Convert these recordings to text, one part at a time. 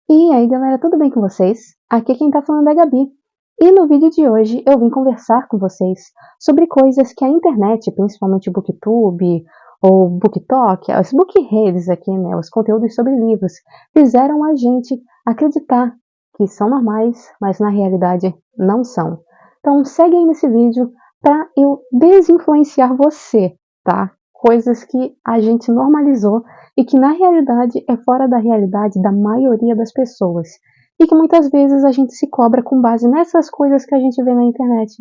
E aí galera, tudo bem com vocês? Aqui quem tá falando é a Gabi. E no vídeo de hoje eu vim conversar com vocês sobre coisas que a internet, principalmente o Booktube ou BookTok, as bookredes aqui, né, os conteúdos sobre livros, fizeram a gente acreditar que são normais, mas na realidade não são. Então segue aí nesse vídeo para eu desinfluenciar você, tá? Coisas que a gente normalizou e que na realidade é fora da realidade da maioria das pessoas. E que muitas vezes a gente se cobra com base nessas coisas que a gente vê na internet,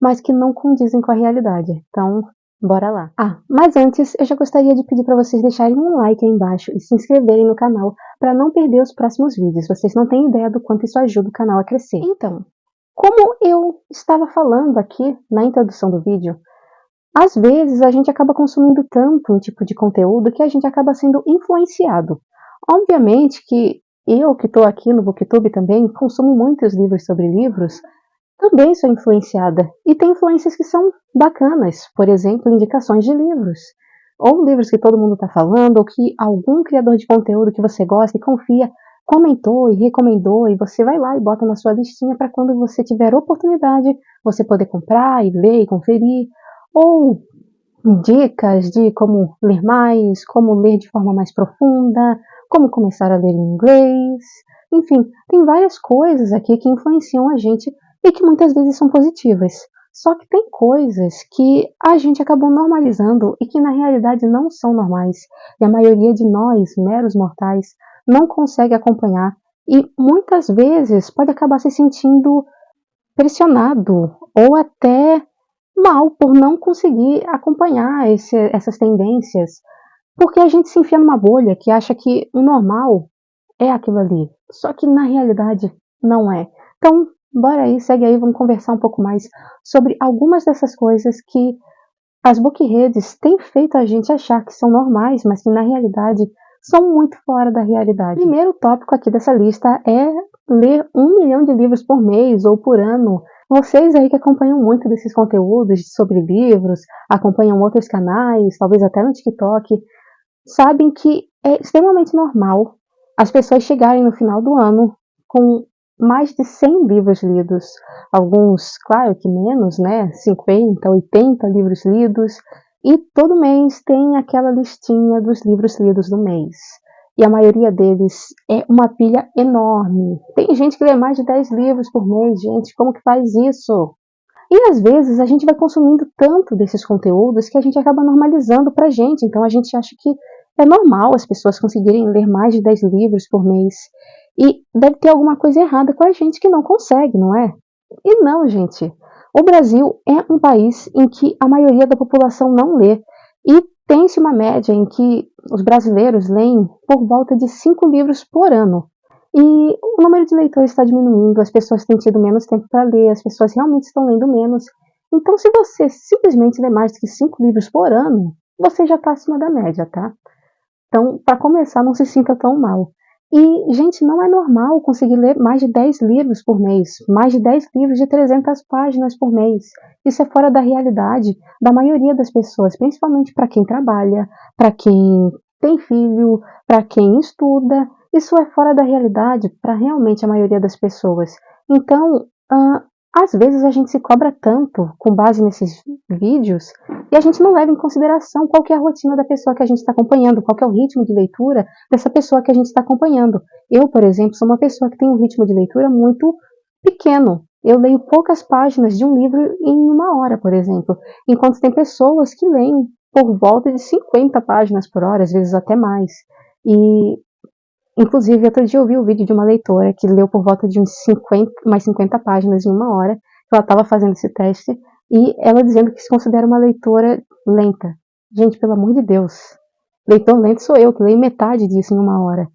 mas que não condizem com a realidade. Então, bora lá. Mas antes eu já gostaria de pedir para vocês deixarem um like aí embaixo e se inscreverem no canal para não perder os próximos vídeos. Vocês não têm ideia do quanto isso ajuda o canal a crescer. Então, como eu estava falando aqui na introdução do vídeo, às vezes a gente acaba consumindo tanto um tipo de conteúdo que a gente acaba sendo influenciado. Obviamente que eu que estou aqui no Booktube também consumo muitos livros sobre livros, também sou influenciada. E tem influências que são bacanas, por exemplo, indicações de livros. Ou livros que todo mundo está falando, ou que algum criador de conteúdo que você gosta e confia comentou e recomendou, e você vai lá e bota na sua listinha para quando você tiver oportunidade, você poder comprar e ler e conferir. Ou dicas de como ler mais, como ler de forma mais profunda, como começar a ler em inglês. Enfim, tem várias coisas aqui que influenciam a gente e que muitas vezes são positivas. Só que tem coisas que a gente acabou normalizando e que na realidade não são normais. E a maioria de nós, meros mortais, não consegue acompanhar e muitas vezes pode acabar se sentindo pressionado ou até mal por não conseguir acompanhar essas tendências, porque a gente se enfia numa bolha que acha que o normal é aquilo ali, só que na realidade não é. Então, bora aí, segue aí, vamos conversar um pouco mais sobre algumas dessas coisas que as bookredes têm feito a gente achar que são normais, mas que na realidade são muito fora da realidade. O primeiro tópico aqui dessa lista é ler 1 milhão de livros por mês ou por ano. Vocês aí que acompanham muito desses conteúdos sobre livros, acompanham outros canais, talvez até no TikTok, sabem que é extremamente normal as pessoas chegarem no final do ano com mais de 100 livros lidos. Alguns, claro que menos, né? 50, 80 livros lidos. E todo mês tem aquela listinha dos livros lidos do mês. E a maioria deles é uma pilha enorme. Tem gente que lê mais de 10 livros por mês, gente. Como que faz isso? E às vezes a gente vai consumindo tanto desses conteúdos que a gente acaba normalizando pra gente. Então a gente acha que é normal as pessoas conseguirem ler mais de 10 livros por mês. E deve ter alguma coisa errada com a gente que não consegue, não é? E não, gente. O Brasil é um país em que a maioria da população não lê. E tem-se uma média em que os brasileiros leem por volta de 5 livros por ano. E o número de leitores está diminuindo, as pessoas têm tido menos tempo para ler, as pessoas realmente estão lendo menos. Então, se você simplesmente lê mais do que 5 livros por ano, você já está acima da média, tá? Então, para começar, não se sinta tão mal. E, gente, não é normal conseguir ler mais de 10 livros por mês, mais de 10 livros de 300 páginas por mês. Isso é fora da realidade da maioria das pessoas, principalmente para quem trabalha, para quem tem filho, para quem estuda. Isso é fora da realidade para realmente a maioria das pessoas. Então, às vezes a gente se cobra tanto com base nesses vídeos e a gente não leva em consideração qual que é a rotina da pessoa que a gente está acompanhando, qual que é o ritmo de leitura dessa pessoa que a gente está acompanhando. Eu, por exemplo, sou uma pessoa que tem um ritmo de leitura muito pequeno. Eu leio poucas páginas de um livro em 1 hora, por exemplo, enquanto tem pessoas que leem por volta de 50 páginas por hora, às vezes até mais. E, inclusive, outro dia eu vi o vídeo de uma leitora que leu por volta de uns 50, mais 50 páginas em 1 hora, que ela estava fazendo esse teste, e ela dizendo que se considera uma leitora lenta. Gente, pelo amor de Deus. Leitor lento sou eu, que leio metade disso em 1 hora.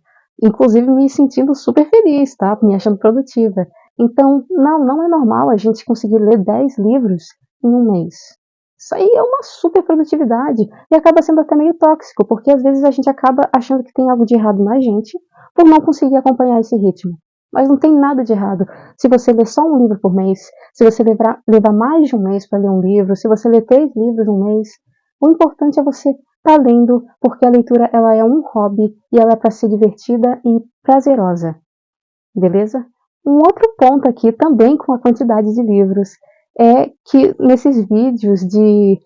Inclusive me sentindo super feliz, tá? Me achando produtiva. Então, não é normal a gente conseguir ler 10 livros em um mês. Isso aí é uma super produtividade e acaba sendo até meio tóxico, porque às vezes a gente acaba achando que tem algo de errado na gente por não conseguir acompanhar esse ritmo. Mas não tem nada de errado. Se você ler só um livro por mês, se você levar mais de um mês para ler um livro, se você ler 3 livros um mês, o importante é você estar lendo, porque a leitura ela é um hobby e ela é para ser divertida e prazerosa. beleza? Um outro ponto aqui, também com a quantidade de livros, é que nesses vídeos de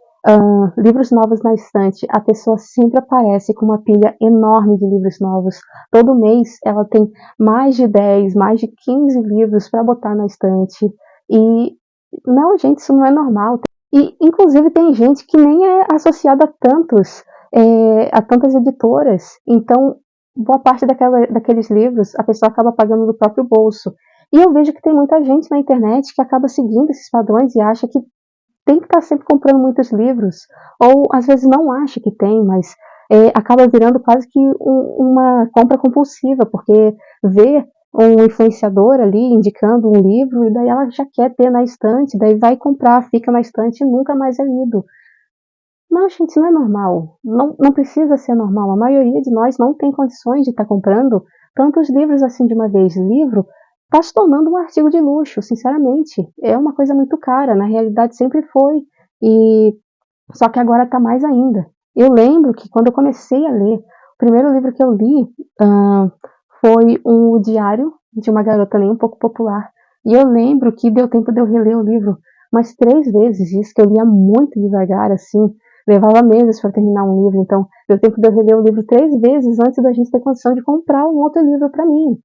livros novos na estante, a pessoa sempre aparece com uma pilha enorme de livros novos. Todo mês ela tem mais de 10, mais de 15 livros para botar na estante. E não, gente, isso não é normal. E, inclusive, tem gente que nem é associada a tantas editoras. Então, boa parte daqueles livros a pessoa acaba pagando do próprio bolso. E eu vejo que tem muita gente na internet que acaba seguindo esses padrões e acha que tem que estar sempre comprando muitos livros. Ou às vezes não acha que tem, mas acaba virando quase que uma compra compulsiva, porque vê um influenciador ali indicando um livro e daí ela já quer ter na estante, daí vai comprar, fica na estante e nunca mais é lido. Não, gente, isso não é normal. Não, não precisa ser normal. A maioria de nós não tem condições de estar comprando tantos livros assim de uma vez. Livro está se tornando um artigo de luxo, sinceramente. É uma coisa muito cara. Na realidade, sempre foi. E só que agora está mais ainda. Eu lembro que quando eu comecei a ler, o primeiro livro que eu li foi um diário de uma garota nem um pouco popular. E eu lembro que deu tempo de eu reler o livro umas 3 vezes, isso que eu lia muito devagar, assim, levava meses para terminar um livro, então deu tempo de eu reler o livro 3 vezes antes da gente ter condição de comprar um outro livro para mim.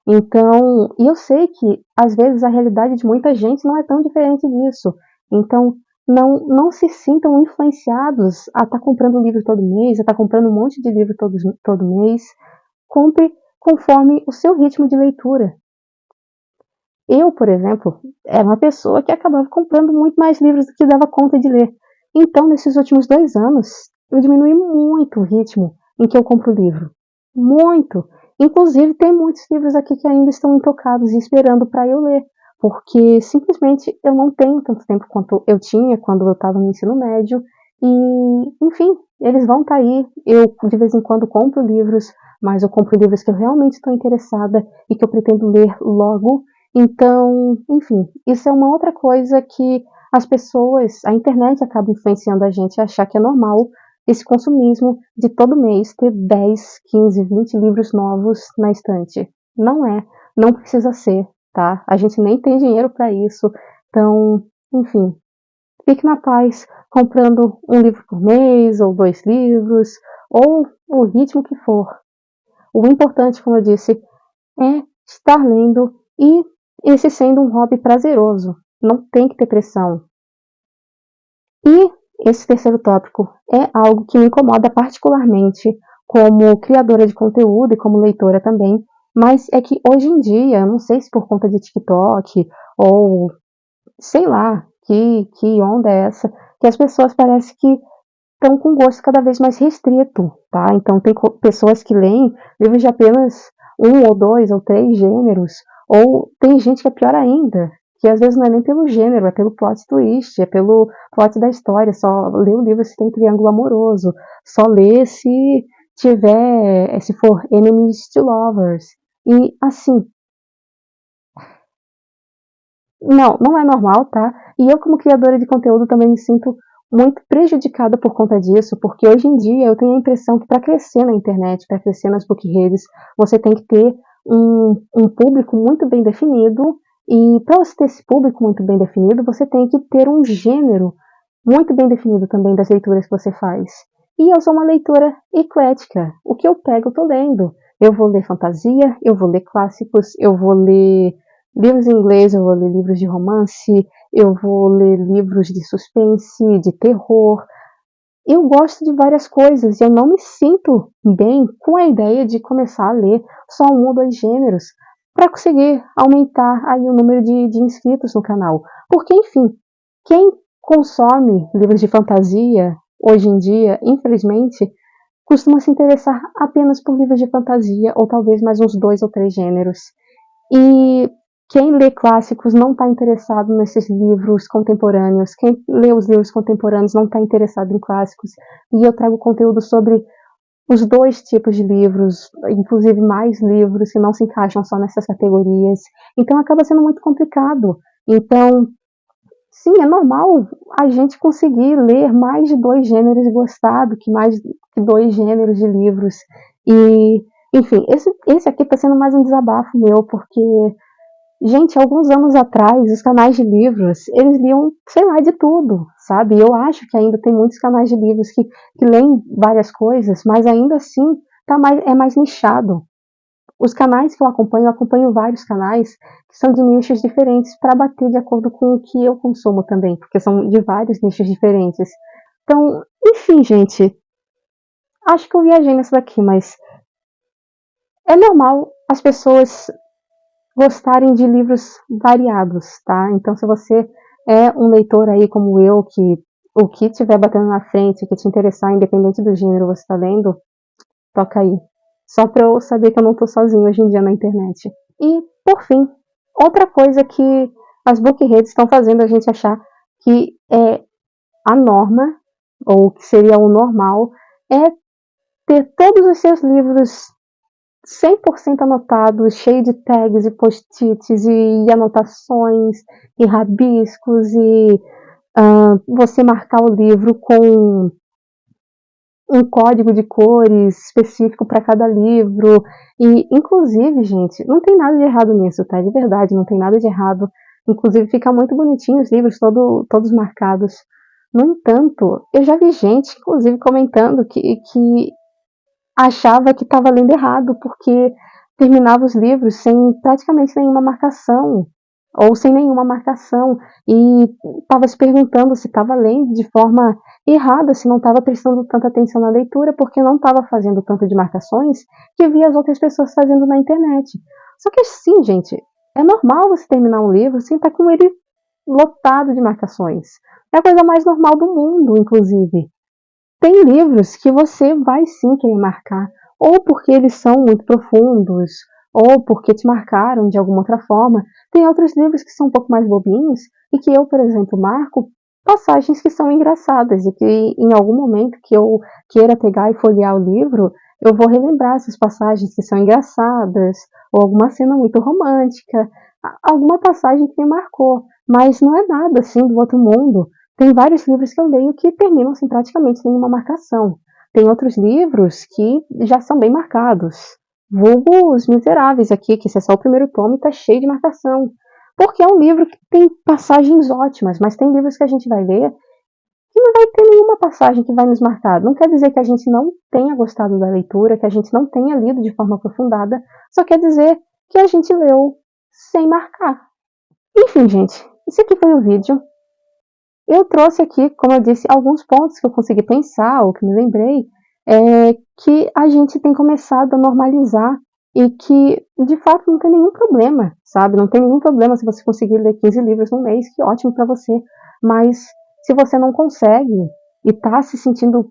Então, e eu sei que às vezes a realidade de muita gente não é tão diferente disso. Então, não se sintam influenciados a estar comprando um livro todo mês, a estar comprando um monte de livro todo mês. Compre conforme o seu ritmo de leitura. Eu, por exemplo, era uma pessoa que acabava comprando muito mais livros do que dava conta de ler. Então, nesses últimos 2 anos, eu diminui muito o ritmo em que eu compro livro. Muito. Inclusive, tem muitos livros aqui que ainda estão intocados e esperando para eu ler, porque simplesmente eu não tenho tanto tempo quanto eu tinha quando eu estava no ensino médio. E, enfim, eles vão estar aí. Eu, de vez em quando, compro livros, mas eu compro livros que eu realmente estou interessada e que eu pretendo ler logo. Então, enfim, isso é uma outra coisa que as pessoas, a internet acaba influenciando a gente a achar que é normal esse consumismo de todo mês ter 10, 15, 20 livros novos na estante. Não é, não precisa ser, tá? A gente nem tem dinheiro para isso. Então, enfim, fique na paz comprando um livro por mês ou 2 livros, ou o ritmo que for. O importante, como eu disse, é estar lendo e esse sendo um hobby prazeroso. Não tem que ter pressão. E esse terceiro tópico é algo que me incomoda particularmente como criadora de conteúdo e como leitora também, mas é que hoje em dia, eu não sei se por conta de TikTok ou sei lá que onda é essa, que as pessoas parecem que estão com gosto cada vez mais restrito, tá? Então tem pessoas que leem livros de apenas 1 ou 2 ou 3 gêneros, ou tem gente que é pior ainda, que às vezes não é nem pelo gênero, é pelo plot twist, é pelo plot da história, só lê o livro se tem triângulo amoroso, só lê se for enemies to lovers. E assim, não é normal, tá? E eu, como criadora de conteúdo, também me sinto muito prejudicada por conta disso, porque hoje em dia eu tenho a impressão que para crescer na internet, para crescer nas bookredes, você tem que ter um público muito bem definido, e para você ter esse público muito bem definido, você tem que ter um gênero muito bem definido também das leituras que você faz. E eu sou uma leitora eclética. O que eu pego, eu tô lendo. Eu vou ler fantasia, eu vou ler clássicos, eu vou ler livros em inglês, eu vou ler livros de romance, eu vou ler livros de suspense, de terror. Eu gosto de várias coisas e eu não me sinto bem com a ideia de começar a ler só 1 ou 2 gêneros para conseguir aumentar aí o número de inscritos no canal. Porque, enfim, quem consome livros de fantasia hoje em dia, infelizmente, costuma se interessar apenas por livros de fantasia ou talvez mais uns 2 ou 3 gêneros. E quem lê clássicos não está interessado nesses livros contemporâneos. Quem lê os livros contemporâneos não está interessado em clássicos. E eu trago conteúdo sobre os 2 tipos de livros, inclusive mais livros que não se encaixam só nessas categorias. Então acaba sendo muito complicado. Então, sim, é normal a gente conseguir ler mais de 2 gêneros e gostar do que mais que 2 gêneros de livros. E Enfim, esse aqui tá sendo mais um desabafo meu, porque, gente, alguns anos atrás, os canais de livros, eles liam, sei lá, de tudo, sabe? Eu acho que ainda tem muitos canais de livros que leem várias coisas, mas ainda assim é mais nichado. Os canais que eu acompanho vários canais que são de nichos diferentes para bater de acordo com o que eu consumo também, porque são de vários nichos diferentes. Então, enfim, gente, acho que eu viajei nessa daqui, mas é normal as pessoas gostarem de livros variados, tá? Então, se você é um leitor aí como eu, que o que estiver batendo na frente, que te interessar, independente do gênero você está lendo, toca aí. Só para eu saber que eu não tô sozinho hoje em dia na internet. E, por fim, outra coisa que as book redes estão fazendo a gente achar que é a norma, ou que seria o normal, é ter todos os seus livros 100% anotados, cheio de tags e post-its e anotações e rabiscos e você marcar o livro com um código de cores específico para cada livro. E, inclusive, gente, não tem nada de errado nisso, tá? De verdade, não tem nada de errado. Inclusive, fica muito bonitinho os livros todos marcados. No entanto, eu já vi gente, inclusive, comentando que achava que estava lendo errado, porque terminava os livros sem praticamente nenhuma marcação, ou sem nenhuma marcação, e estava se perguntando se estava lendo de forma errada, se não estava prestando tanta atenção na leitura, porque não estava fazendo tanto de marcações que via as outras pessoas fazendo na internet. Só que sim, gente, é normal você terminar um livro sem estar com ele lotado de marcações. É a coisa mais normal do mundo, inclusive. Tem livros que você vai sim querer marcar, ou porque eles são muito profundos, ou porque te marcaram de alguma outra forma. Tem outros livros que são um pouco mais bobinhos e que eu, por exemplo, marco passagens que são engraçadas e que em algum momento que eu queira pegar e folhear o livro, eu vou relembrar essas passagens que são engraçadas, ou alguma cena muito romântica, alguma passagem que me marcou, mas não é nada assim do outro mundo. Tem vários livros que eu leio que terminam sem praticamente nenhuma marcação. Tem outros livros que já são bem marcados. Vulgo Os Miseráveis aqui, que esse é só o primeiro tomo e tá cheio de marcação. Porque é um livro que tem passagens ótimas, mas tem livros que a gente vai ler que não vai ter nenhuma passagem que vai nos marcar. Não quer dizer que a gente não tenha gostado da leitura, que a gente não tenha lido de forma aprofundada, só quer dizer que a gente leu sem marcar. Enfim, gente, esse aqui foi o vídeo. Eu trouxe aqui, como eu disse, alguns pontos que eu consegui pensar, ou que me lembrei, que a gente tem começado a normalizar e que, de fato, não tem nenhum problema, sabe? Não tem nenhum problema se você conseguir ler 15 livros no mês, que ótimo para você. Mas se você não consegue e tá se sentindo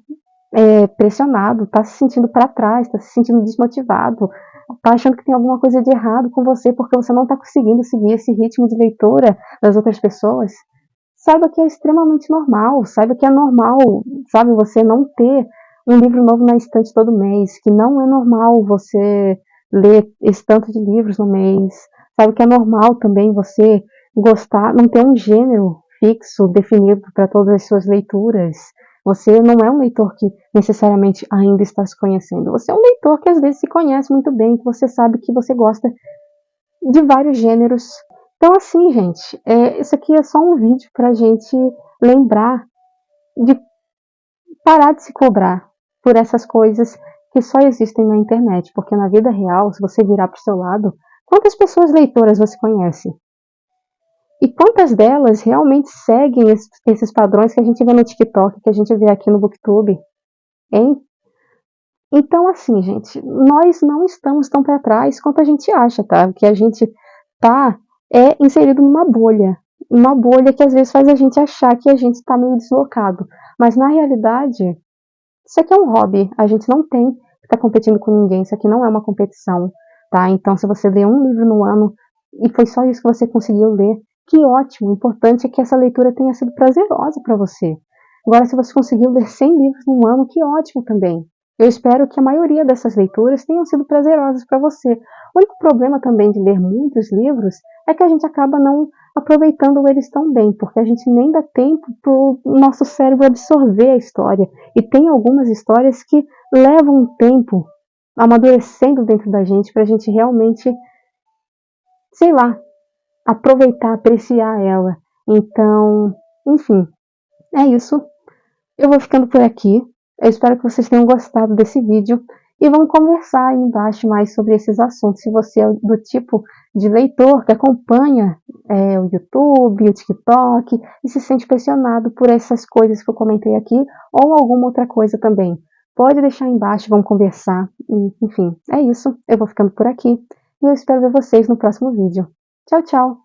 pressionado, tá se sentindo para trás, tá se sentindo desmotivado, tá achando que tem alguma coisa de errado com você porque você não tá conseguindo seguir esse ritmo de leitura das outras pessoas, saiba que é extremamente normal, saiba que é normal, sabe, você não ter um livro novo na estante todo mês, que não é normal você ler esse tanto de livros no mês, sabe que é normal também você gostar, não ter um gênero fixo, definido para todas as suas leituras. Você não é um leitor que necessariamente ainda está se conhecendo, você é um leitor que às vezes se conhece muito bem, que você sabe que você gosta de vários gêneros. Então, assim, gente, isso aqui é só um vídeo pra gente lembrar de parar de se cobrar por essas coisas que só existem na internet, porque na vida real, se você virar pro seu lado, quantas pessoas leitoras você conhece? E quantas delas realmente seguem esses padrões que a gente vê no TikTok, que a gente vê aqui no Booktube, hein? Então, assim, gente, nós não estamos tão para trás quanto a gente acha, tá? Que a gente tá inserido numa bolha. Uma bolha que às vezes faz a gente achar que a gente está meio deslocado. Mas na realidade, isso aqui é um hobby. A gente não tem que estar competindo com ninguém. Isso aqui não é uma competição, tá? Então, se você lê um livro no ano e foi só isso que você conseguiu ler, que ótimo. O importante é que essa leitura tenha sido prazerosa para você. Agora, se você conseguiu ler 100 livros no ano, que ótimo também. Eu espero que a maioria dessas leituras tenham sido prazerosas para você. O único problema também de ler muitos livros é que a gente acaba não aproveitando eles tão bem, porque a gente nem dá tempo para o nosso cérebro absorver a história. E tem algumas histórias que levam um tempo amadurecendo dentro da gente pra gente realmente, sei lá, aproveitar, apreciar ela. Então, enfim, é isso. Eu vou ficando por aqui. Eu espero que vocês tenham gostado desse vídeo e vamos conversar aí embaixo mais sobre esses assuntos. Se você é do tipo de leitor que acompanha o YouTube, o TikTok e se sente pressionado por essas coisas que eu comentei aqui ou alguma outra coisa também, pode deixar aí embaixo, vamos conversar. Enfim, é isso. Eu vou ficando por aqui e eu espero ver vocês no próximo vídeo. Tchau, tchau!